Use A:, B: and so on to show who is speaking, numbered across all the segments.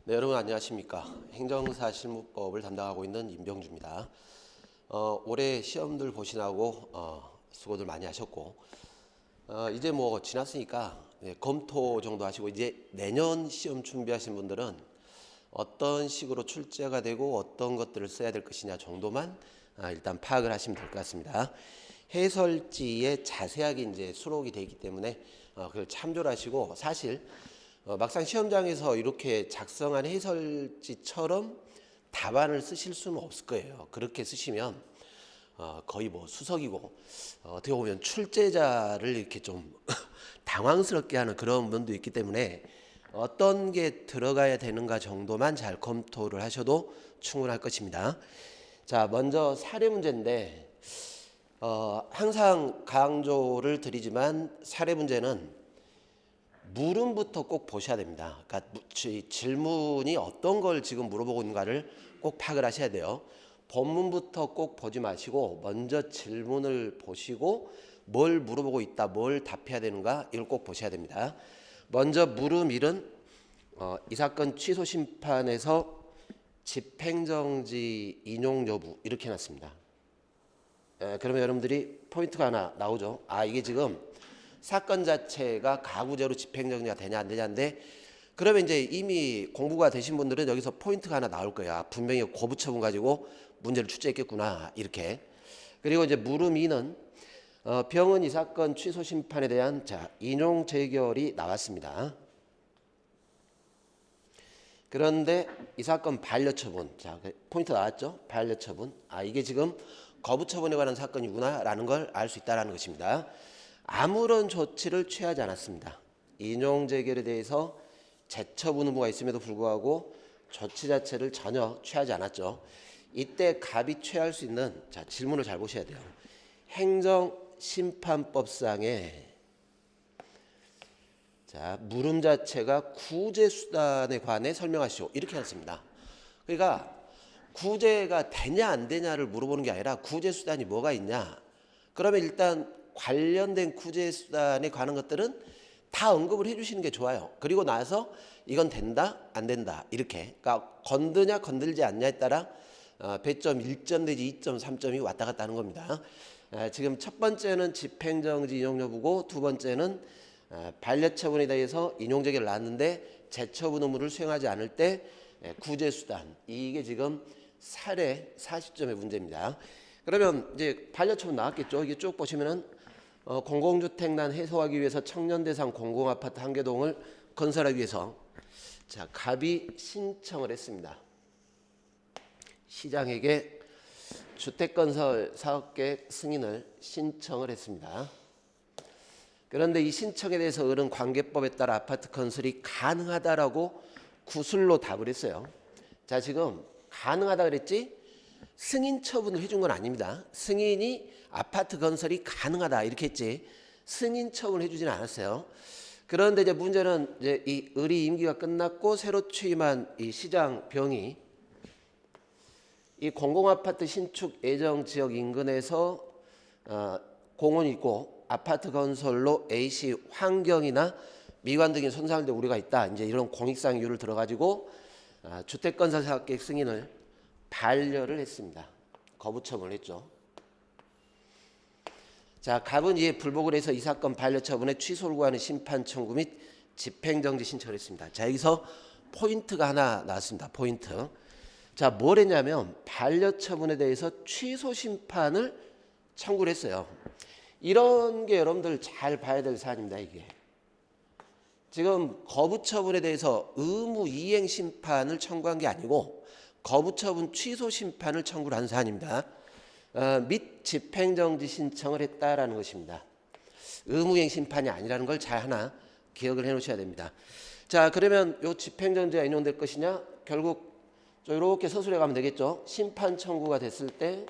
A: 네, 여러분 안녕하십니까. 행정사실무법을 담당하고 있는 임병주입니다. 올해 시험들 보시라고 수고들 많이 하셨고 이제 뭐 지났으니까 검토 정도 하시고 이제 내년 시험 준비하신 분들은 어떤 식으로 출제가 되고 어떤 것들을 써야 될 것이냐 정도만 일단 파악을 하시면 될 것 같습니다. 해설지에 자세하게 이제 수록이 되어 있기 때문에 그걸 참조를 하시고 사실 막상 시험장에서 이렇게 작성한 해설지처럼 답안을 쓰실 수는 없을 거예요. 그렇게 쓰시면 거의 뭐 수석이고 어떻게 보면 출제자를 이렇게 좀 당황스럽게 하는 그런 면도 있기 때문에 어떤 게 들어가야 되는가 정도만 잘 검토를 하셔도 충분할 것입니다. 자, 먼저 사례 문제인데 항상 강조를 드리지만 사례 문제는 물음부터 꼭 보셔야 됩니다. 그러니까 질문이 어떤 걸 지금 물어보고 있는가를 꼭 파악을 하셔야 돼요. 본문부터 꼭 보지 마시고 먼저 질문을 보시고 뭘 물어보고 있다, 뭘 답해야 되는가 이걸 꼭 보셔야 됩니다. 먼저 물음 1은 이 사건 취소 심판에서 집행정지 인용 여부 이렇게 해놨습니다. 그러면 여러분들이 포인트가 하나 나오죠. 이게 지금 사건 자체가 가구제로 집행정지가 되냐 안 되냐인데 그러면 이제 이미 공부가 되신 분들은 여기서 포인트가 하나 나올 거야. 분명히 고부처분 가지고 문제를 출제했겠구나 이렇게. 그리고 이제 물음 2는 병은 이 사건 취소 심판에 대한 인용 재결이 나왔습니다. 그런데 이 사건 반려처분, 포인트 나왔죠? 반려처분. 이게 지금 거부처분에 관한 사건이구나 라는 걸 알 수 있다는 것입니다. 아무런 조치를 취하지 않았습니다. 인용 재결에 대해서 재처분 의무가 있음에도 불구하고 조치 자체를 전혀 취하지 않았죠. 이때 갑이 취할 수 있는 질문을 잘 보셔야 돼요. 행정심판법상에 물음 자체가 구제수단에 관해 설명하시오 이렇게 했습니다. 그러니까 구제가 되냐 안 되냐를 물어보는 게 아니라 구제수단이 뭐가 있냐. 그러면 일단 관련된 구제수단에 관한 것들은 다 언급을 해주시는 게 좋아요. 그리고 나서 이건 된다 안 된다 이렇게. 그러니까 건드냐 건들지 않냐에 따라 배점 1점 내지 2.3점이 왔다 갔다 하는 겁니다. 지금 첫 번째는 집행정지 인용 여부고 두 번째는 반려처분에 대해서 인용 재결을 낳았는데 재처분 의무를 수행하지 않을 때 구제수단 이게 지금 사례 40점의 문제입니다. 그러면 이제 반려처분 나왔겠죠. 이게 쭉 보시면은 공공주택난 해소하기 위해서 청년대상 공공아파트 한 개동을 건설하기 위해서 갑이 신청을 했습니다. 시장에게 주택건설 사업계획 승인을 신청을 했습니다. 그런데 이 신청에 대해서 어른 관계법에 따라 아파트 건설이 가능하다라고 구술로 답을 했어요. 지금 가능하다 그랬지 승인 처분을 해준 건 아닙니다. 승인이 아파트 건설이 가능하다 이렇게 했지 승인 처분을 해주지는 않았어요. 그런데 이제 문제는 이제 이 을이 임기가 끝났고 새로 취임한 이 시장 병이 이 공공아파트 신축 예정 지역 인근에서 공원이 있고 아파트 건설로 A시 환경이나 미관 등의 손상을 될 우려가 있다. 이제 이런 공익상 이유를 들어가지고 주택건설 사업계획 승인을 반려를 했습니다. 거부처분을 했죠. 갑은 이에 불복을 해서 이 사건 반려처분의 취소를 구하는 심판 청구 및 집행정지 신청을 했습니다. 여기서 포인트가 하나 나왔습니다. 포인트. 뭘 했냐면 반려처분에 대해서 취소 심판을 청구를 했어요. 이런 게 여러분들 잘 봐야 될 사안입니다. 이게 지금 거부처분에 대해서 의무 이행 심판을 청구한 게 아니고 거부처분 취소 심판을 청구를 한 사안입니다. 및 집행정지 신청을 했다라는 것입니다. 의무이행 심판이 아니라는 걸 잘 하나 기억을 해 놓으셔야 됩니다. 그러면 이 집행정지가 인용될 것이냐? 결국 이렇게 서술해 가면 되겠죠. 심판 청구가 됐을 때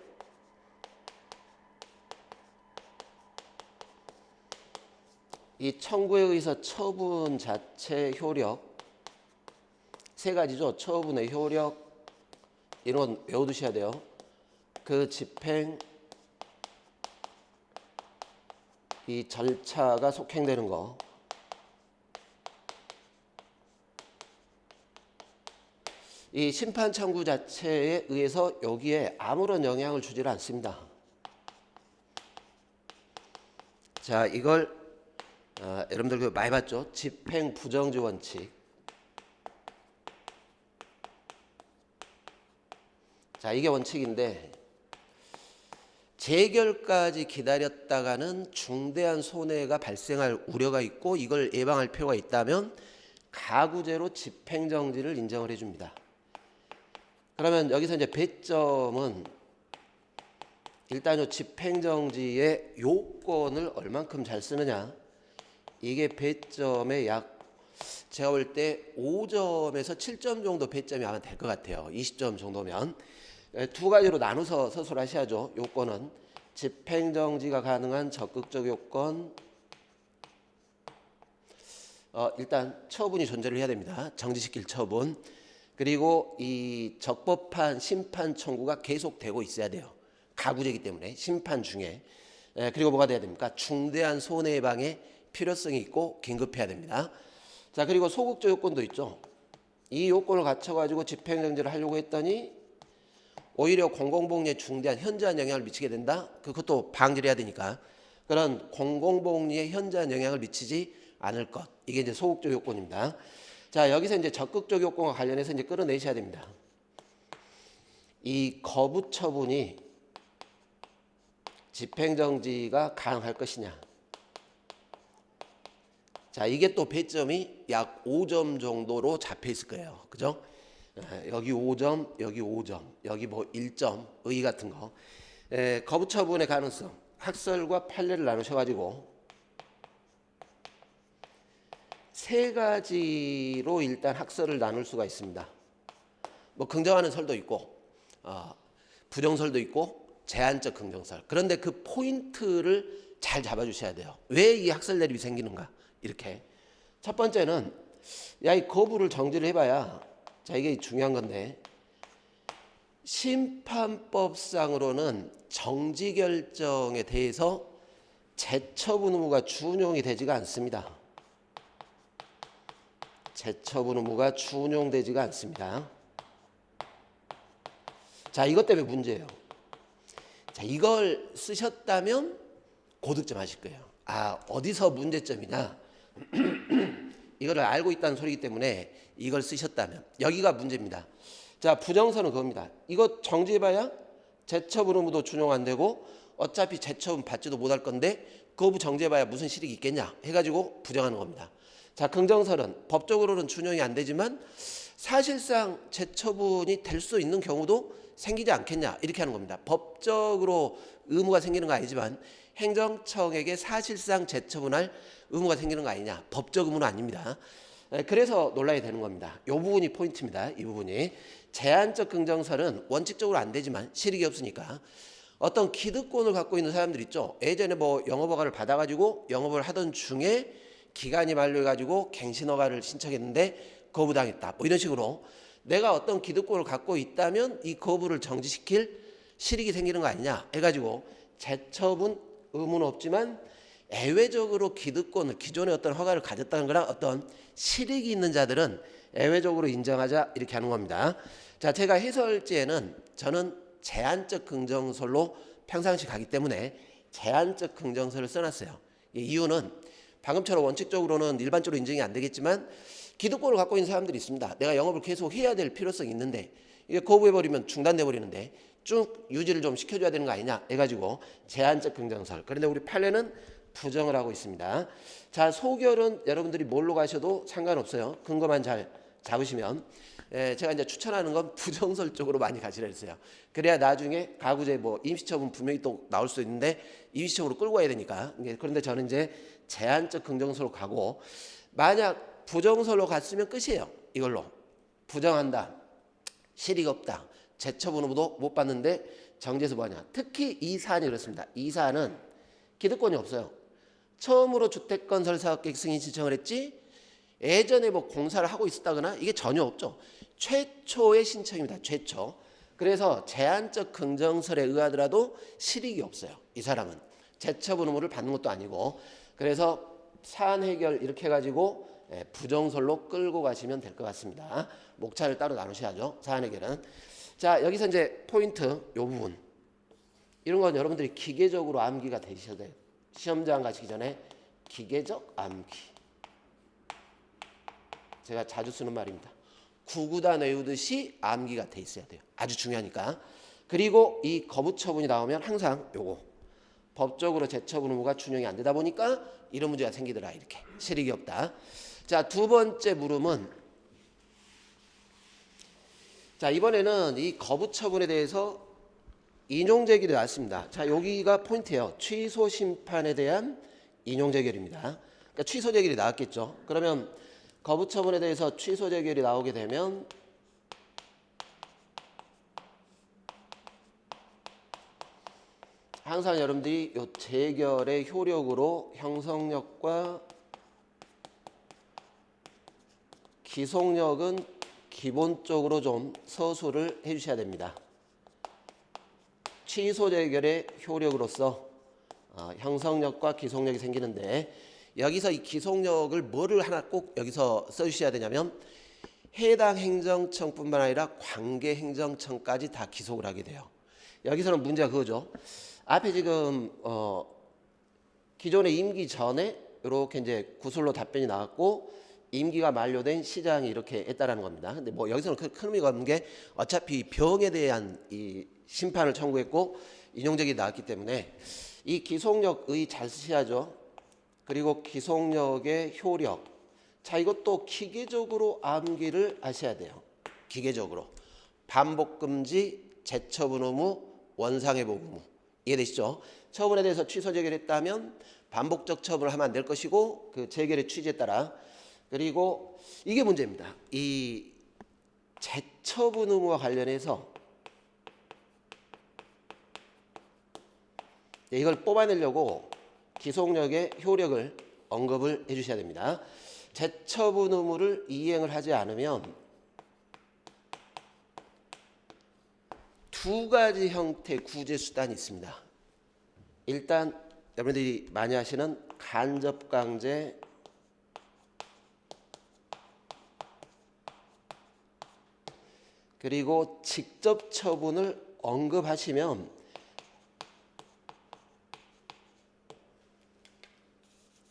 A: 이 청구에 의해서 처분 자체 효력 세 가지죠. 처분의 효력 이런 건 외워두셔야 돼요. 그 집행 이 절차가 속행되는 거 이 심판 청구 자체에 의해서 여기에 아무런 영향을 주지를 않습니다. 자, 이걸 여러분들 그 많이 봤죠? 집행 부정지 원칙. 자, 이게 원칙인데 재결까지 기다렸다가는 중대한 손해가 발생할 우려가 있고 이걸 예방할 필요가 있다면 가구제로 집행정지를 인정을 해줍니다. 그러면 여기서 이제 배점은 일단 요 집행정지의 요건을 얼만큼 잘 쓰느냐, 이게 배점의 약 제가 볼 때 5점에서 7점 정도 배점이 아마 될 것 같아요. 20점 정도면. 두 가지로 나눠서 서술하셔야죠. 요건은 집행정지가 가능한 적극적 요건, 일단 처분이 존재를 해야 됩니다. 정지시킬 처분. 그리고 이 적법한 심판 청구가 계속되고 있어야 돼요. 가구제이기 때문에 심판 중에. 그리고 뭐가 돼야 됩니까? 중대한 손해 예방에 필요성이 있고 긴급해야 됩니다. 자, 그리고 소극적 요건도 있죠. 이 요건을 갖춰가지고 집행정지를 하려고 했더니 오히려 공공복리에 중대한 현저한 영향을 미치게 된다. 그것도 방지를 해야 되니까 그런 공공복리에 현저한 영향을 미치지 않을 것. 이게 이제 소극적 요건입니다. 자, 여기서 이제 적극적 요건과 관련해서 이제 끌어내셔야 됩니다. 이 거부 처분이 집행정지가 가능할 것이냐. 자, 이게 또 배점이 약 5점 정도로 잡혀 있을 거예요. 그죠? 여기 5점, 여기 5점, 여기 뭐 1점, 의 같은 거. 거부 처분의 가능성, 학설과 판례를 나누셔가지고 세 가지로 일단 학설을 나눌 수가 있습니다. 뭐 긍정하는 설도 있고, 부정설도 있고, 제한적 긍정설. 그런데 그 포인트를 잘 잡아주셔야 돼요. 왜 이 학설 대립이 생기는가? 이렇게. 첫 번째는 야, 이 거부를 정지를 해봐야. 자, 이게 중요한 건데 심판법상으로는 정지 결정에 대해서 재처분 의무가 준용이 되지가 않습니다. 재처분 의무가 준용되지가 않습니다. 자, 이것 때문에 문제예요. 자, 이걸 쓰셨다면 고득점 하실 거예요. 아, 어디서 문제점이냐? 이거를 알고 있다는 소리이기 때문에 이걸 쓰셨다면 여기가 문제입니다. 자, 부정선은 그겁니다. 이거 정지해봐야 재처분 의무도 준용 안 되고 어차피 재처분 받지도 못할 건데 거부 정지해봐야 무슨 실익이 있겠냐 해가지고 부정하는 겁니다. 자, 긍정설은 법적으로는 준용이 안 되지만 사실상 재처분이 될 수 있는 경우도 생기지 않겠냐 이렇게 하는 겁니다. 법적으로 의무가 생기는 거 아니지만 행정청에게 사실상 재처분할 의무가 생기는 거 아니냐. 법적 의무는 아닙니다. 그래서 논란이 되는 겁니다. 이 부분이 포인트입니다. 이 부분이. 제한적 긍정설은 원칙적으로 안 되지만 실익이 없으니까 어떤 기득권을 갖고 있는 사람들 있죠. 예전에 뭐 영업허가를 받아가지고 영업을 하던 중에 기간이 만료해가지고 갱신허가를 신청했는데 거부당했다. 뭐 이런 식으로 내가 어떤 기득권을 갖고 있다면 이 거부를 정지시킬 실익이 생기는 거 아니냐 해가지고 재처분 의무는 없지만 예외적으로 기득권을 기존의 어떤 허가를 가졌다는 거랑 어떤 실익이 있는 자들은 예외적으로 인정하자 이렇게 하는 겁니다. 자, 제가 해설지에는 저는 제한적 긍정설로 평상시 가기 때문에 제한적 긍정설을 써놨어요. 이유는 방금처럼 원칙적으로는 일반적으로 인정이 안 되겠지만 기득권을 갖고 있는 사람들이 있습니다. 내가 영업을 계속 해야 될 필요성이 있는데 이게 거부해버리면 중단돼 버리는데 쭉 유지를 좀 시켜줘야 되는 거 아니냐 해가지고 제한적 긍정설. 그런데 우리 판례는 부정을 하고 있습니다. 자, 소결은 여러분들이 뭘로 가셔도 상관없어요. 근거만 잘 잡으시면. 제가 이제 추천하는 건 부정설 쪽으로 많이 가시라 했어요. 그래야 나중에 가구제 뭐 임시처분 분명히 또 나올 수 있는데 임시처분으로 끌고 와야 되니까. 그런데 저는 이제 제한적 긍정설로 가고 만약 부정설로 갔으면 끝이에요. 이걸로 부정한다. 실익 없다. 재처분 의무도 못 받는데 정지해서 뭐하냐. 특히 이 사안이 그렇습니다. 이 사안은 기득권이 없어요. 처음으로 주택건설 사업계획 승인 신청을 했지 예전에 뭐 공사를 하고 있었다거나 이게 전혀 없죠. 최초의 신청입니다. 최초. 그래서 제한적 긍정설에 의하더라도 실익이 없어요. 이 사람은 재처분 의무를 받는 것도 아니고. 그래서 사안 해결 이렇게 해가지고 부정설로 끌고 가시면 될 것 같습니다. 목차를 따로 나누셔야죠. 사안 해결은. 자, 여기서 이제 포인트 요 부분. 이런 건 여러분들이 기계적으로 암기가 되셔야 돼요. 시험장 가시기 전에 기계적 암기. 제가 자주 쓰는 말입니다. 구구단 외우듯이 암기가 돼 있어야 돼요. 아주 중요하니까. 그리고 이 거부 처분이 나오면 항상 요거 법적으로 재처분 의무가 준용이 안 되다 보니까 이런 문제가 생기더라. 이렇게 실익이 없다. 자, 두 번째 물음은 자, 이번에는 이 거부 처분에 대해서 인용 제기를 나왔습니다. 자, 여기가 포인트예요. 취소 심판에 대한 인용 재결입니다. 그러니까 취소 재결이 나왔겠죠. 그러면 거부 처분에 대해서 취소 재결이 나오게 되면 항상 여러분들이 이 재결의 효력으로 형성력과 기속력은 기본적으로 좀 서술을 해주셔야 됩니다. 취소 재결의 효력으로서 형성력과 기속력이 생기는데 여기서 이 기속력을 뭐를 하나 꼭 여기서 써주셔야 되냐면 해당 행정청뿐만 아니라 관계 행정청까지 다 기속을 하게 돼요. 여기서는 문제가 그거죠. 앞에 지금 기존의 임기 전에 이렇게 이제 구술로 답변이 나왔고 임기가 만료된 시장이 이렇게 했다라는 겁니다. 근데 뭐 여기서는 큰 의미가 없는 게 어차피 병에 대한 이 심판을 청구했고 인용적이 나왔기 때문에 이 기속력의 잘 쓰셔야죠. 그리고 기속력의 효력. 자, 이것도 기계적으로 암기를 하셔야 돼요. 기계적으로. 반복 금지, 재처분 의무, 원상회복 의무. 이해되시죠? 처분에 대해서 취소 재결했다면 반복적 처분을 하면 안 될 것이고 그 재결의 취지에 따라 그리고 이게 문제입니다. 이 재처분 의무와 관련해서 이걸 뽑아내려고 기속력의 효력을 언급을 해주셔야 됩니다. 재처분 의무를 이행을 하지 않으면 두 가지 형태의 구제 수단이 있습니다. 일단 여러분들이 많이 하시는 간접강제, 그리고 직접 처분을 언급하시면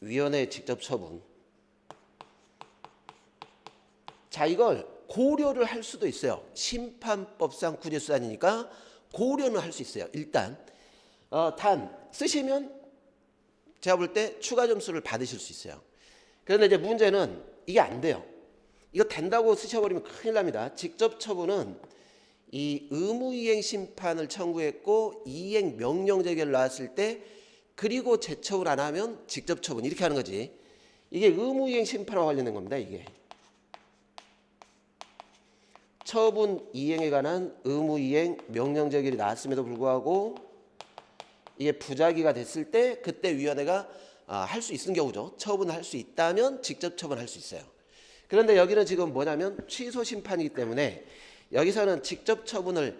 A: 위원회의 직접 처분. 자, 이걸 고려를 할 수도 있어요. 심판법상 구제수단이니까 고려는 할 수 있어요. 일단 단 쓰시면 제가 볼 때 추가 점수를 받으실 수 있어요. 그런데 이제 문제는 이게 안 돼요. 이거 된다고 쓰셔버리면 큰일 납니다. 직접 처분은 이 의무이행 심판을 청구했고 이행 명령 재결 나왔을 때 그리고 재처분 안 하면 직접 처분 이렇게 하는 거지. 이게 의무이행 심판과 관련된 겁니다. 이게 처분 이행에 관한 의무이행 명령 재결이 나왔음에도 불구하고 이게 부작위가 됐을 때 그때 위원회가 할 수 있는 경우죠. 처분을 할 수 있다면 직접 처분할 수 있어요. 그런데 여기는 지금 뭐냐면 취소 심판이기 때문에 여기서는 직접 처분을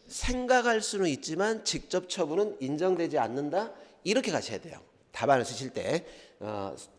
A: 생각할 수는 있지만 직접 처분은 인정되지 않는다. 이렇게 가셔야 돼요. 답안을 쓰실 때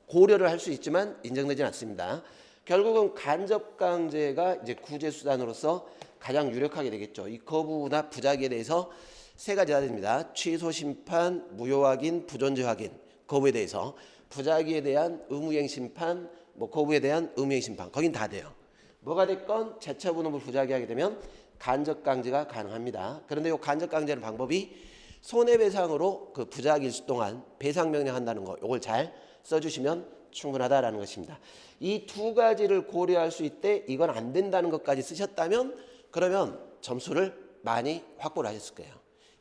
A: 고려를 할 수 있지만 인정되지는 않습니다. 결국은 간접강제가 이제 구제수단으로서 가장 유력하게 되겠죠. 이 거부나 부작위에 대해서 세 가지가 됩니다. 취소 심판, 무효 확인, 부존재 확인. 거부에 대해서 부작위에 대한 의무이행 심판, 뭐 거부에 대한 의무이행 심판. 거긴 다 돼요. 뭐가 됐건 재처분 의무 부작위하게 되면 간접강제가 가능합니다. 그런데 이 간접강제는 방법이 손해배상으로 그 부작위 일수 동안 배상 명령한다는 거 이걸 잘 써주시면 충분하다라는 것입니다. 이 두 가지를 고려할 수 있대 이건 안 된다는 것까지 쓰셨다면 그러면 점수를 많이 확보를 하셨을 거예요.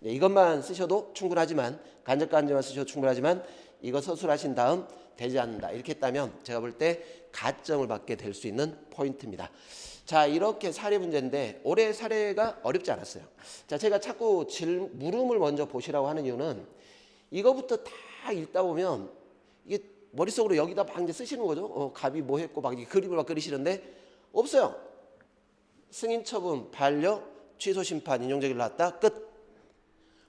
A: 이것만 쓰셔도 충분하지만 간접강제만 쓰셔도 충분하지만 이거 서술하신 다음 되지 않는다 이렇게 했다면 제가 볼 때 가점을 받게 될 수 있는 포인트입니다. 자, 이렇게 사례 문제인데 올해 사례가 어렵지 않았어요. 자, 제가 자꾸 물음을 먼저 보시라고 하는 이유는 이거부터 다 읽다 보면 이게 머릿속으로 여기다 막 이제 쓰시는 거죠. 갑이 뭐 했고 막 그림을 막 그리시는데 없어요. 승인 처분, 반려, 취소 심판, 인용제기를 나왔다. 끝.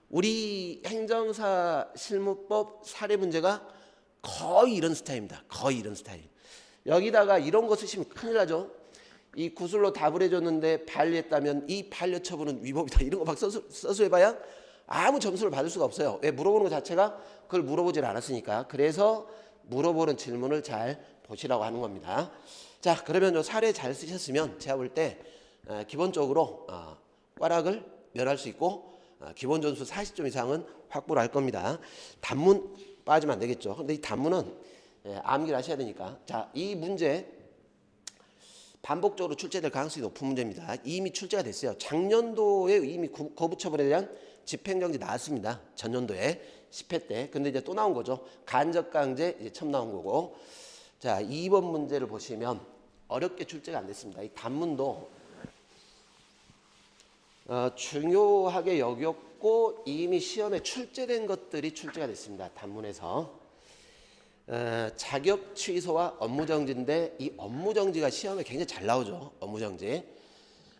A: 우리 행정사 실무법 사례 문제가 거의 이런 스타일입니다. 거의 이런 스타일. 여기다가 이런 거 쓰시면 큰일 나죠. 이 구술로 답을 해줬는데 반려했다면 이 반려 처분은 위법이다. 이런 거 막 써서 해봐야 아무 점수를 받을 수가 없어요. 왜? 물어보는 것 자체가 그걸 물어보질 않았으니까. 그래서 물어보는 질문을 잘 보시라고 하는 겁니다. 자, 그러면 요 사례 잘 쓰셨으면 제가 볼 때 기본적으로 꽈락을 면할 수 있고 기본 점수 40점 이상은 확보를 할 겁니다. 단문 빠지면 안 되겠죠. 근데 이 단문은 암기를 하셔야 되니까. 자, 이 문제 반복적으로 출제될 가능성이 높은 문제입니다. 이미 출제가 됐어요. 작년도에 이미 거부처분에 대한 집행정지 나왔습니다. 전년도에 10회 때. 근데 이제 또 나온 거죠. 간접강제 이제 처음 나온 거고. 자, 2번 문제를 보시면 어렵게 출제가 안 됐습니다. 이 단문도 중요하게 여겼고 이미 시험에 출제된 것들이 출제가 됐습니다. 단문에서. 자격 취소와 업무정지인데 이 업무정지가 시험에 굉장히 잘 나오죠. 업무정지.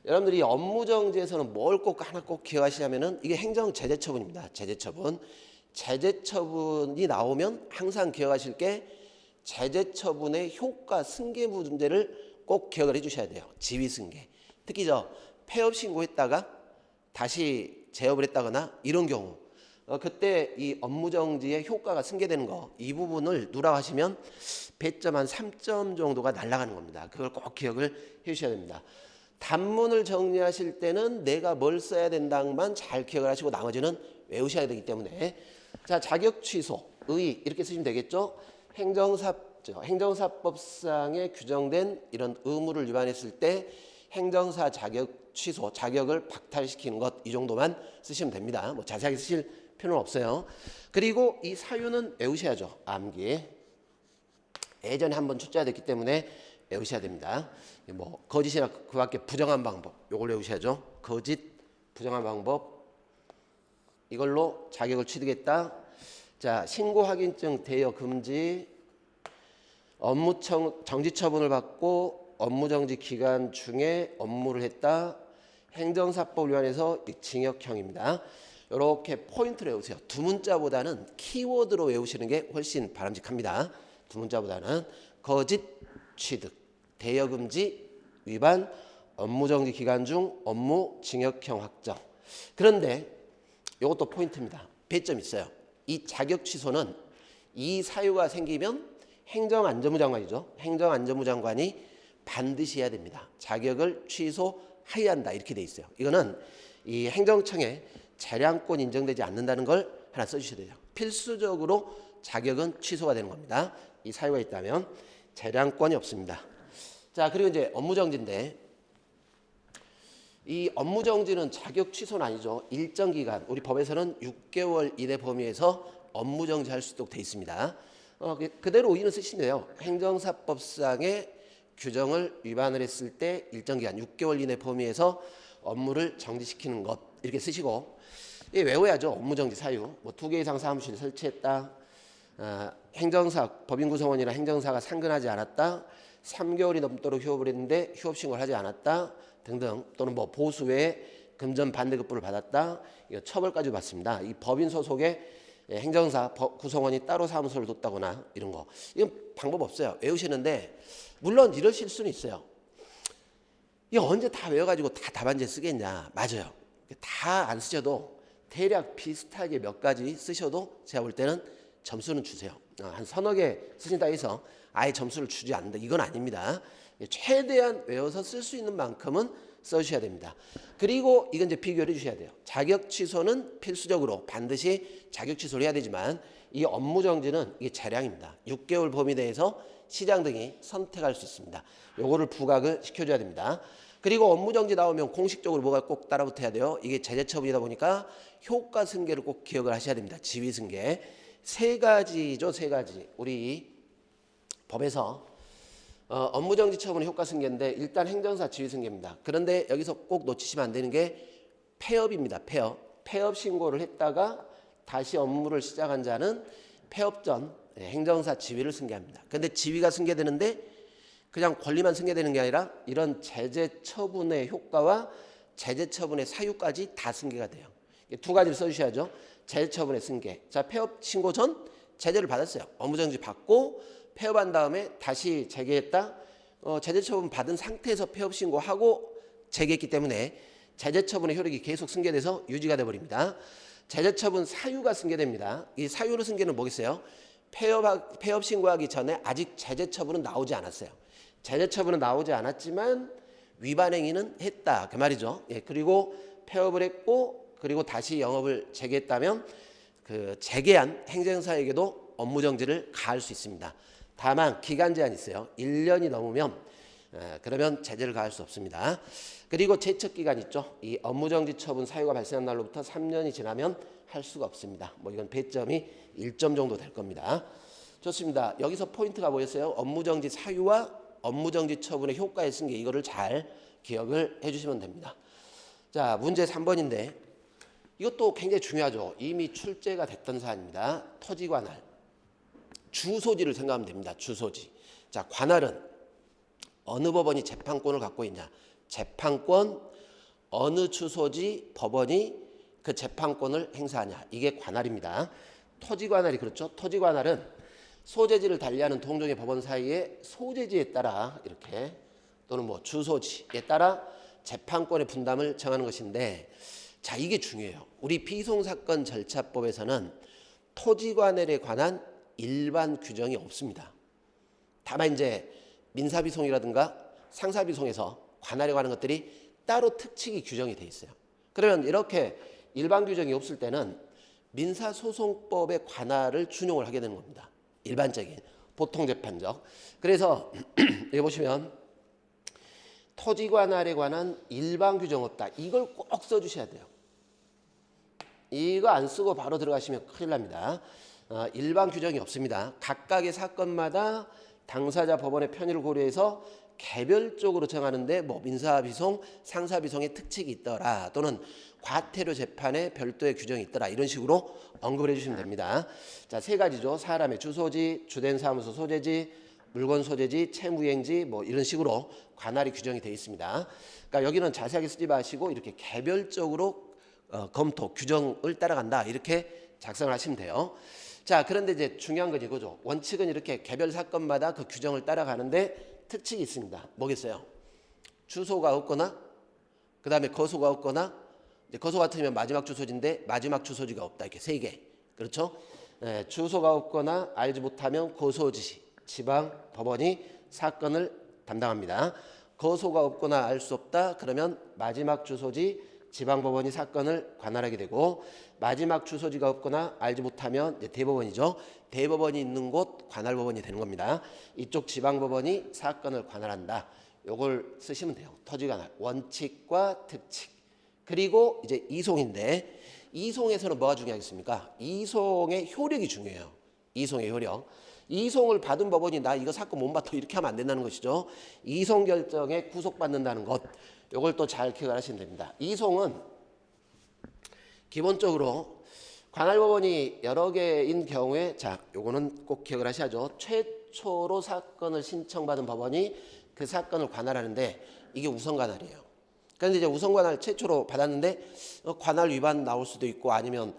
A: 여러분들이 이 업무정지에서는 뭘 꼭 하나 꼭 기억하시냐면은 이게 행정제재처분입니다. 제재처분. 제재처분이 나오면 항상 기억하실 게 제재처분의 효과 승계 문제를 꼭 기억을 해주셔야 돼요. 지위승계. 특히 폐업 신고했다가 다시 재업을 했다거나 이런 경우 그때 이 업무정지의 효과가 승계되는 거 이 부분을 누락 하시면 배점 한 3점 정도가 날아가는 겁니다. 그걸 꼭 기억을 해주셔야 됩니다. 단문을 정리하실 때는 내가 뭘 써야 된다만 잘 기억을 하시고 나머지는 외우셔야 되기 때문에 자, 자격 취소, 의 이렇게 쓰시면 되겠죠. 행정사법상에 규정된 이런 의무를 위반했을 때 행정사 자격 취소, 자격을 박탈시키는 것 이 정도만 쓰시면 됩니다. 뭐 자세하게 쓰실 필요는 없어요. 그리고 이 사유는 외우셔야죠. 암기. 예전에 한번 출제가 됐기 때문에 외우셔야 됩니다. 뭐 거짓이나 그 밖에 부정한 방법 요걸 외우셔야죠. 거짓, 부정한 방법 이걸로 자격을 취득했다. 자, 신고 확인증 대여 금지, 업무 정지 처분을 받고 업무 정지 기간 중에 업무를 했다. 행정사법 위반해서 징역형입니다. 이렇게 포인트를 외우세요. 두 문자보다는 키워드로 외우시는 게 훨씬 바람직합니다. 두 문자보다는 거짓 취득, 대여 금지, 위반, 업무 정지 기간 중 업무 징역형 확정. 그런데 이것도 포인트입니다. 배점이 있어요. 이 자격 취소는 이 사유가 생기면 행정안전부 장관이죠. 행정안전부 장관이 반드시 해야 됩니다. 자격을 취소해야 한다 이렇게 돼 있어요. 이거는 이 행정청에 재량권 인정되지 않는다는 걸 하나 써주셔야 돼요. 필수적으로 자격은 취소가 되는 겁니다. 이 사유가 있다면 재량권이 없습니다. 자, 그리고 이제 업무정지인데 이 업무정지는 자격 취소는 아니죠. 일정 기간, 우리 법에서는 6개월 이내 범위에서 업무정지할 수 있도록 돼 있습니다. 그대로 의의는 쓰시면 돼요. 행정사법상의 규정을 위반을 했을 때 일정 기간 6개월 이내 범위에서 업무를 정지시키는 것 이렇게 쓰시고 외워야죠. 업무정지 사유. 뭐 2개 이상 사무실 설치했다. 행정사, 법인 구성원이나 행정사가 상근하지 않았다. 3개월이 넘도록 휴업을 했는데 휴업 신고를 하지 않았다. 등등. 또는 뭐 보수 외에 금전 반대급부를 받았다. 이거 처벌까지 받습니다. 이 법인 소속의 행정사 구성원이 따로 사무소를 뒀다거나 이런 거. 이건 방법 없어요. 외우시는데 물론 이러실 수는 있어요. 이거 언제 다 외워가지고 다 답안지에 쓰겠냐. 맞아요. 다 안 쓰셔도 대략 비슷하게 몇 가지 쓰셔도 제가 볼 때는 점수는 주세요. 한 서너 개 쓰신다 해서 아예 점수를 주지 않는다. 이건 아닙니다. 최대한 외워서 쓸 수 있는 만큼은 써주셔야 됩니다. 그리고 이건 이제 비교를 해주셔야 돼요. 자격 취소는 필수적으로 반드시 자격 취소를 해야 되지만 이 업무 정지는 이게 재량입니다. 6개월 범위 내에서 시장 등이 선택할 수 있습니다. 요거를 부각을 시켜줘야 됩니다. 그리고 업무 정지 나오면 공식적으로 뭐가 꼭 따라붙어야 돼요. 이게 제재처분이다 보니까 효과 승계를 꼭 기억을 하셔야 됩니다. 지위 승계. 세 가지죠. 세 가지. 우리 법에서 업무 정지 처분의 효과 승계인데 일단 행정사 지위 승계입니다. 그런데 여기서 꼭 놓치시면 안 되는 게 폐업입니다. 폐업 신고를 했다가 다시 업무를 시작한 자는 폐업 전 행정사 지위를 승계합니다. 그런데 지위가 승계되는데 그냥 권리만 승계되는 게 아니라 이런 제재 처분의 효과와 제재 처분의 사유까지 다 승계가 돼요. 두 가지를 써주셔야죠. 제재 처분의 승계. 자, 폐업 신고 전 제재를 받았어요. 업무정지 받고 폐업한 다음에 다시 재개했다. 제재처분 받은 상태에서 폐업 신고하고 재개했기 때문에 제재처분의 효력이 계속 승계돼서 유지가 돼버립니다. 제재처분 사유가 승계됩니다. 이 사유로 승계는 뭐겠어요? 폐업 신고하기 전에 아직 제재처분은 나오지 않았어요. 제재처분은 나오지 않았지만 위반 행위는 했다 그 말이죠. 예, 그리고 폐업을 했고 그리고 다시 영업을 재개했다면 그 재개한 행정사에게도 업무정지를 가할 수 있습니다. 다만 기간 제한이 있어요. 1년이 넘으면 그러면 제재를 가할 수 없습니다. 그리고 제척 기간 있죠. 이 업무정지 처분 사유가 발생한 날로부터 3년이 지나면 할 수가 없습니다. 뭐 이건 배점이 1점 정도 될 겁니다. 좋습니다. 여기서 포인트가 뭐였어요? 업무정지 사유와 업무정지 처분의 효과의 승계, 이거를 잘 기억을 해주시면 됩니다. 자, 문제 3번인데 이것도 굉장히 중요하죠. 이미 출제가 됐던 사안입니다. 토지관할. 주소지를 생각하면 됩니다. 주소지. 자, 관할은 어느 법원이 재판권을 갖고 있냐. 재판권, 어느 주소지 법원이 그 재판권을 행사하냐. 이게 관할입니다. 토지관할이 그렇죠. 토지관할은 소재지를 달리하는 동종의 법원 사이의 소재지에 따라 이렇게 또는 뭐 주소지에 따라 재판권의 분담을 정하는 것인데, 자, 이게 중요해요. 우리 피송사건 절차법에서는 토지관할에 관한 일반 규정이 없습니다. 다만 이제 민사비송이라든가 상사비송에서 관할에 관한 것들이 따로 특칙이 규정이 돼 있어요. 그러면 이렇게 일반 규정이 없을 때는 민사소송법의 관할을 준용을 하게 되는 겁니다. 일반적인 보통재판적. 그래서 여기 보시면 토지관할에 관한 일반 규정 없다. 이걸 꼭 써주셔야 돼요. 이거 안 쓰고 바로 들어가시면 큰일 납니다. 일반 규정이 없습니다. 각각의 사건마다 당사자 법원의 편의를 고려해서 개별적으로 정하는데 뭐 민사비송, 상사비송의 특칙이 있더라 또는 과태료 재판에 별도의 규정이 있더라 이런 식으로 언급을 해주시면 됩니다. 자, 세 가지죠. 사람의 주소지, 주된 사무소 소재지, 물건 소재지, 채무행지 뭐 이런 식으로 관할이 규정이 되어 있습니다. 그러니까 여기는 자세하게 쓰지 마시고 이렇게 개별적으로 검토, 규정을 따라간다 이렇게 작성을 하시면 돼요. 자, 그런데 이제 중요한 건 이거죠. 원칙은 이렇게 개별 사건마다 그 규정을 따라가는데 특칙이 있습니다. 뭐겠어요? 주소가 없거나 그 다음에 거소가 없거나 이제 거소 같으면 마지막 주소지인데 마지막 주소지가 없다. 이렇게 세 개. 그렇죠? 주소가 없거나 알지 못하면 거소지, 지방 법원이 사건을 담당합니다. 거소가 없거나 알 수 없다. 그러면 마지막 주소지, 지방법원이 사건을 관할하게 되고 마지막 주소지가 없거나 알지 못하면 이제 대법원이죠. 대법원이 있는 곳 관할법원이 되는 겁니다. 이쪽 지방법원이 사건을 관할한다. 요걸 쓰시면 돼요. 토지관할 원칙과 특칙. 그리고 이제 이송인데 이송에서는 뭐가 중요하겠습니까? 이송의 효력이 중요해요. 이송의 효력. 이송을 받은 법원이 나 이거 사건 못 받아 이렇게 하면 안 된다는 것이죠. 이송 결정에 구속받는다는 것. 요걸 또 잘 기억을 하시면 됩니다. 이송은 기본적으로 관할법원이 여러 개인 경우에 자, 요거는 꼭 기억을 하셔야죠. 최초로 사건을 신청받은 법원이 그 사건을 관할하는데 이게 우선관할이에요. 그런데 이제 우선관할 최초로 받았는데 관할 위반 나올 수도 있고 아니면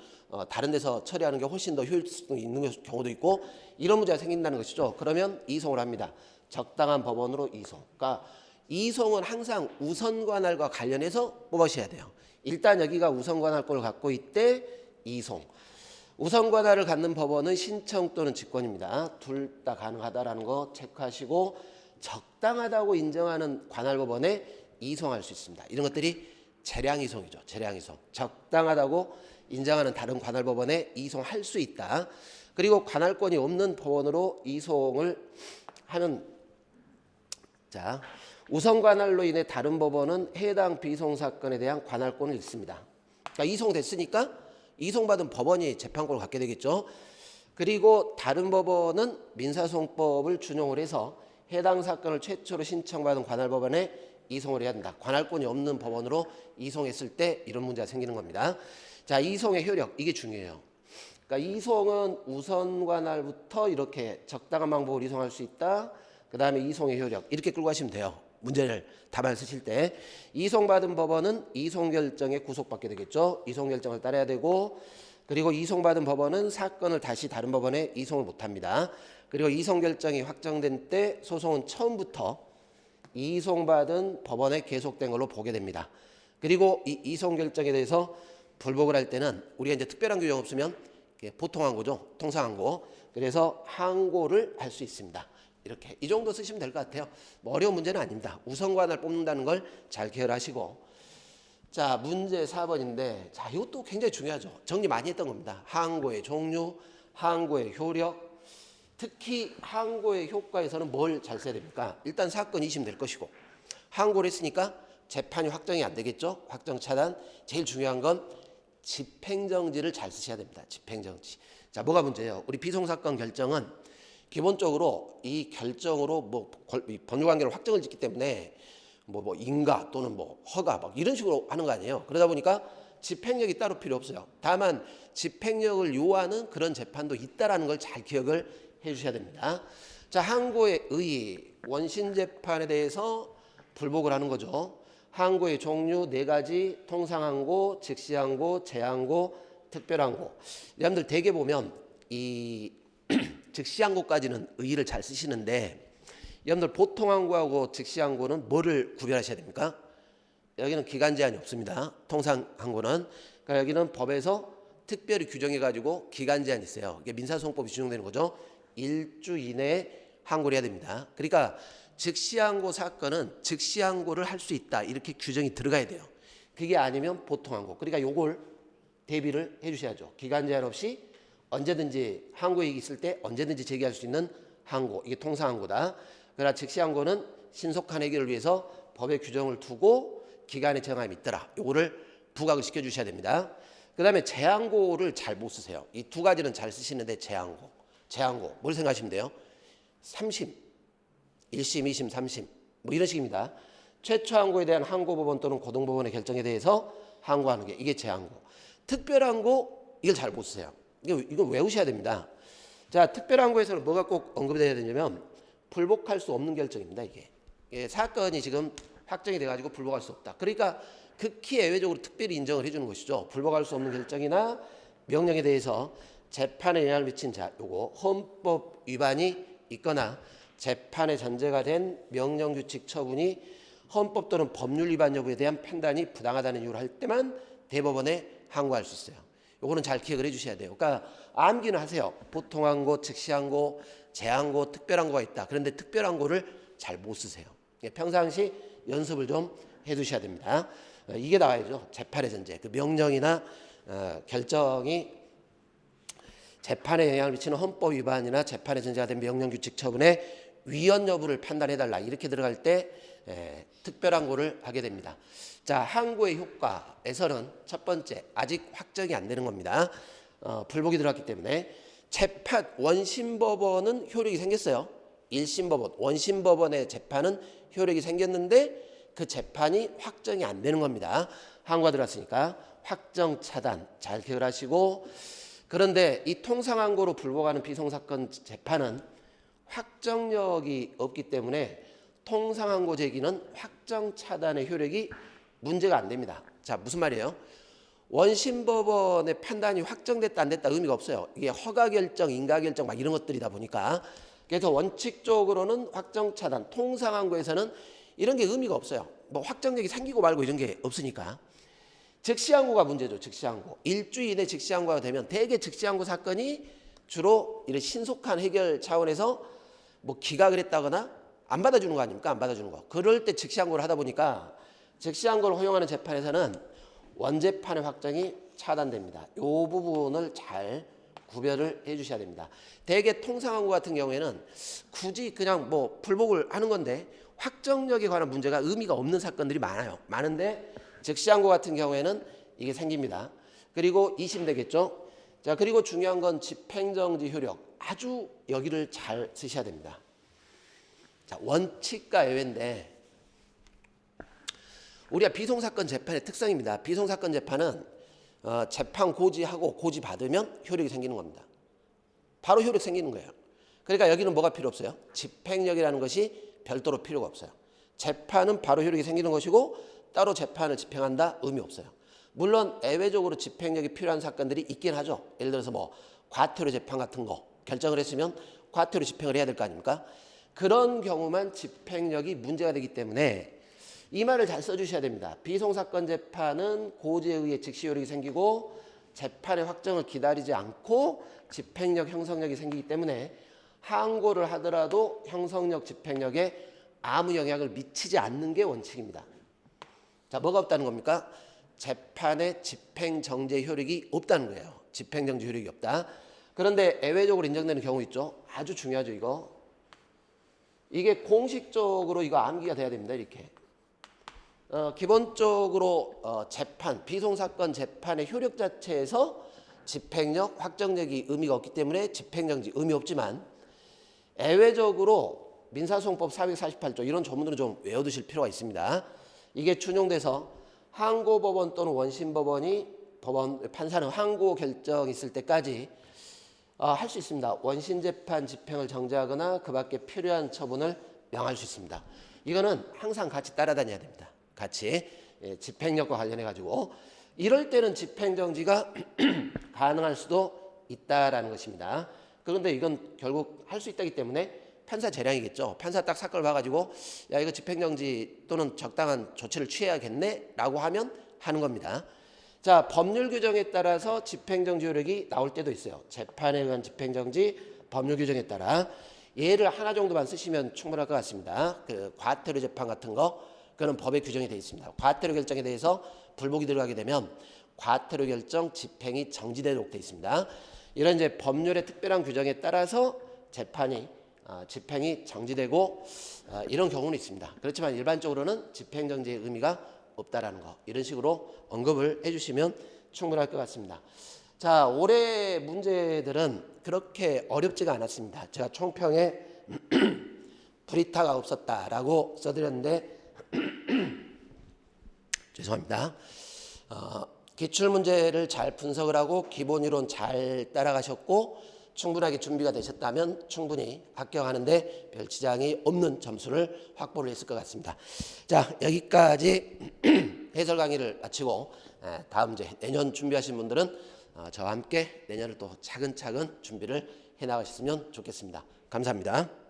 A: 다른 데서 처리하는 게 훨씬 더 효율성이 있는 경우도 있고 이런 문제가 생긴다는 것이죠. 그러면 이송을 합니다. 적당한 법원으로 이송. 그러니까 이송은 항상 우선관할과 관련해서 뽑으셔야 돼요. 일단 여기가 우선관할권을 갖고 있대 이송. 우선관할을 갖는 법원은 신청 또는 직권입니다. 둘 다 가능하다라는 거 체크하시고 적당하다고 인정하는 관할법원에 이송할 수 있습니다. 이런 것들이 재량이송이죠. 재량이송. 적당하다고 인정하는 다른 관할법원에 이송할 수 있다. 그리고 관할권이 없는 법원으로 이송을 하는 자 우선관할로 인해 다른 법원은 해당 비송 사건에 대한 관할권을 잃습니다. 그러니까 이송됐으니까 이송받은 법원이 재판권을 갖게 되겠죠. 그리고 다른 법원은 민사소송법을 준용을 해서 해당 사건을 최초로 신청받은 관할법원에 이송을 해야 된다. 관할권이 없는 법원으로 이송했을 때 이런 문제가 생기는 겁니다. 자, 이송의 효력 이게 중요해요. 그러니까 이송은 우선관할부터 이렇게 적당한 방법으로 이송할 수 있다. 그 다음에 이송의 효력 이렇게 끌고 가시면 돼요. 문제를 답안을 쓰실 때 이송받은 법원은 이송결정에 구속받게 되겠죠. 이송결정을 따라야 되고 그리고 이송받은 법원은 사건을 다시 다른 법원에 이송을 못합니다. 그리고 이송 결정이 확정된 때 소송은 처음부터 이송받은 법원에 계속된 걸로 보게 됩니다. 그리고 이 이송 결정에 대해서 불복을 할 때는 우리가 이제 특별한 규정 없으면 보통 항고죠. 통상 항고. 그래서 항고를 할 수 있습니다. 이렇게 이 정도 쓰시면 될 것 같아요. 뭐 어려운 문제는 아닙니다. 우선관을 뽑는다는 걸 잘 기억하시고. 자, 문제 4번인데 자, 이것도 굉장히 중요하죠. 정리 많이 했던 겁니다. 항고의 종류, 항고의 효력. 특히 항고의 효과에서는 뭘 잘 써야 됩니까? 일단 사건 이심 될 것이고, 항고를 했으니까 재판이 확정이 안 되겠죠. 확정 차단. 제일 중요한 건 집행정지를 잘 쓰셔야 됩니다. 집행정지. 자, 뭐가 문제예요? 우리 비송사건 결정은 기본적으로 이 결정으로 뭐 법률관계를 확정을 짓기 때문에 뭐 인가 또는 뭐 허가 막 이런 식으로 하는 거 아니에요. 그러다 보니까 집행력이 따로 필요 없어요. 다만 집행력을 요하는 그런 재판도 있다라는 걸 잘 기억을 해주셔야 됩니다. 자, 항고의 의의, 원심 재판에 대해서 불복을 하는 거죠. 항고의 종류 4가지, 통상항고, 즉시항고, 제항고, 특별항고. 여러분들 대개 보면 이 즉시항고까지는 의의를 잘 쓰시는데, 여러분들 보통항고하고 즉시항고는 뭐를 구별하셔야 됩니까? 여기는 기간 제한이 없습니다. 통상항고는. 그러니까 여기는 법에서 특별히 규정해가지고 기간 제한이 있어요. 이게 민사소송법이 준용되는 거죠. 1주 이내에 항고를 해야 됩니다. 그러니까 즉시항고 사건은 즉시항고를 할 수 있다. 이렇게 규정이 들어가야 돼요. 그게 아니면 보통항고. 그러니까 요걸 대비를 해주셔야죠. 기간 제한 없이 언제든지 항고이익이 있을 때 언제든지 제기할 수 있는 항고. 이게 통상항고다. 그러나 즉시항고는 신속한 해결을 위해서 법의 규정을 두고 기간의 정함이 있더라. 요거를 부각을 시켜주셔야 됩니다. 그 다음에 제항고를 잘 못 쓰세요. 이 2가지는 잘 쓰시는데 제항고 뭘 생각하시면 돼요? 3심, 1심, 2심, 3심 뭐 이런 식입니다. 최초 항고에 대한 항고법원 또는 고등법원의 결정에 대해서 항고하는 게 이게 제항고. 특별항고 이걸 잘 못 쓰세요. 이거 외우셔야 됩니다. 자, 특별항고에서는 뭐가 꼭 언급이 돼야 되냐면 불복할 수 없는 결정입니다. 이게 사건이 지금 확정이 돼가지고 불복할 수 없다. 그러니까 극히 예외적으로 특별히 인정을 해주는 것이죠. 불복할 수 없는 결정이나 명령에 대해서 재판에 영향을 미친 자, 요거 헌법 위반이 있거나 재판의 전제가 된 명령규칙 처분이 헌법 또는 법률 위반 여부에 대한 판단이 부당하다는 이유로 할 때만 대법원에 항고할 수 있어요. 요거는 잘 기억을 해주셔야 돼요. 그러니까 암기는 하세요. 보통항고, 즉시항고, 제항고, 특별항고가 있다. 그런데 특별항고를 잘 못 쓰세요. 평상시 연습을 좀 해두셔야 됩니다. 이게 나와야죠. 재판의 전제. 그 명령이나 결정이 재판에 영향을 미치는 헌법 위반이나 재판의 전제가 된 명령규칙 처분의 위헌 여부를 판단해달라. 이렇게 들어갈 때 특별항고를 하게 됩니다. 자, 항고의 효과에서는 첫 번째, 아직 확정이 안 되는 겁니다. 불복이 들어갔기 때문에 재판 원심법원은 효력이 생겼어요. 1심법원, 원심법원의 재판은 효력이 생겼는데 그 재판이 확정이 안 되는 겁니다. 항고가 들어갔으니까 확정 차단 잘 기억을 하시고, 그런데 이 통상항고로 불복하는 비송사건 재판은 확정력이 없기 때문에 통상항고 제기는 확정 차단의 효력이 문제가 안 됩니다. 자, 무슨 말이에요? 원심법원의 판단이 확정됐다 안 됐다 의미가 없어요. 이게 허가 결정, 인가 결정 막 이런 것들이다 보니까, 그래서 원칙적으로는 확정 차단, 통상항고에서는 이런 게 의미가 없어요. 뭐 확정력이 생기고 말고 이런 게 없으니까. 즉시항고가 문제죠. 즉시항고. 1주 이내 즉시항고가 되면 대개 즉시항고 사건이 주로 이런 신속한 해결 차원에서 뭐 기각을 했다거나 안 받아주는 거 아닙니까? 안 받아주는 거. 그럴 때 즉시항고를 하다 보니까 즉시항고를 허용하는 재판에서는 원재판의 확정이 차단됩니다. 이 부분을 잘 구별을 해 주셔야 됩니다. 대개 통상항고 같은 경우에는 굳이 그냥 뭐 불복을 하는 건데 확정력에 관한 문제가 의미가 없는 사건들이 많아요. 많은데 즉시항고 같은 경우에는 이게 생깁니다. 그리고 2심 되겠죠. 자, 그리고 중요한 건 집행정지 효력. 아주 여기를 잘 쓰셔야 됩니다. 자, 원칙과 예외인데 우리가 비송사건 재판의 특성입니다. 비송사건 재판은 재판 고지하고 고지 받으면 효력이 생기는 겁니다. 바로 효력 생기는 거예요. 그러니까 여기는 뭐가 필요 없어요? 집행력이라는 것이 별도로 필요가 없어요. 재판은 바로 효력이 생기는 것이고 따로 재판을 집행한다 의미 없어요. 물론 예외적으로 집행력이 필요한 사건들이 있긴 하죠. 예를 들어서 뭐 과태료 재판 같은 거 결정을 했으면 과태료 집행을 해야 될 거 아닙니까? 그런 경우만 집행력이 문제가 되기 때문에 이 말을 잘 써주셔야 됩니다. 비송사건 재판은 고지에 의해 즉시 효력이 생기고 재판의 확정을 기다리지 않고 집행력, 형성력이 생기기 때문에 항고를 하더라도 형성력, 집행력에 아무 영향을 미치지 않는 게 원칙입니다. 자, 뭐가 없다는 겁니까? 재판의 집행정지 효력이 없다는 거예요. 집행정지 효력이 없다. 그런데 예외적으로 인정되는 경우 있죠. 아주 중요하죠, 이거. 이게 공식적으로 이거 암기가 돼야 됩니다, 이렇게. 기본적으로 재판, 비송사건 재판의 효력 자체에서 집행력, 확정력이 의미가 없기 때문에 집행정지 의미 없지만 예외적으로 민사소송법 448조 이런 조문들은 좀 외워두실 필요가 있습니다. 이게 준용돼서 항고법원 또는 원심법원이 판사는 항고 결정이 있을 때까지 할 수 있습니다. 원심재판 집행을 정지하거나 그 밖에 필요한 처분을 명할 수 있습니다. 이거는 항상 같이 따라다녀야 됩니다. 같이 집행력과 관련해 가지고 이럴 때는 집행정지가 가능할 수도 있다라는 것입니다. 그런데 이건 결국 할 수 있다기 때문에 판사 재량이겠죠. 판사 딱 사건을 봐가지고 야 이거 집행정지 또는 적당한 조치를 취해야겠네 라고 하면 하는 겁니다. 자, 법률 규정에 따라서 집행정지 효력이 나올 때도 있어요. 재판에 의한 집행정지 법률 규정에 따라 예를 하나 정도만 쓰시면 충분할 것 같습니다. 그 과태료 재판 같은 거 그는 법에 규정이 되어 있습니다. 과태료 결정에 대해서 불복이 들어가게 되면 과태료 결정 집행이 정지되도록 되어 있습니다. 이런 이제 법률의 특별한 규정에 따라서 재판이 집행이 정지되고 이런 경우는 있습니다. 그렇지만 일반적으로는 집행정지의 의미가 없다라는 거 이런 식으로 언급을 해주시면 충분할 것 같습니다. 자, 올해 문제들은 그렇게 어렵지가 않았습니다. 제가 총평에 불이타가 없었다라고 써드렸는데 죄송합니다. 기출문제를 잘 분석을 하고 기본이론 잘 따라가셨고 충분하게 준비가 되셨다면 충분히 합격하는데 별 지장이 없는 점수를 확보를 했을 것 같습니다. 자, 여기까지 해설 강의를 마치고 다음 이제 내년 준비하신 분들은 저와 함께 내년을 또 차근차근 준비를 해나가셨으면 좋겠습니다. 감사합니다.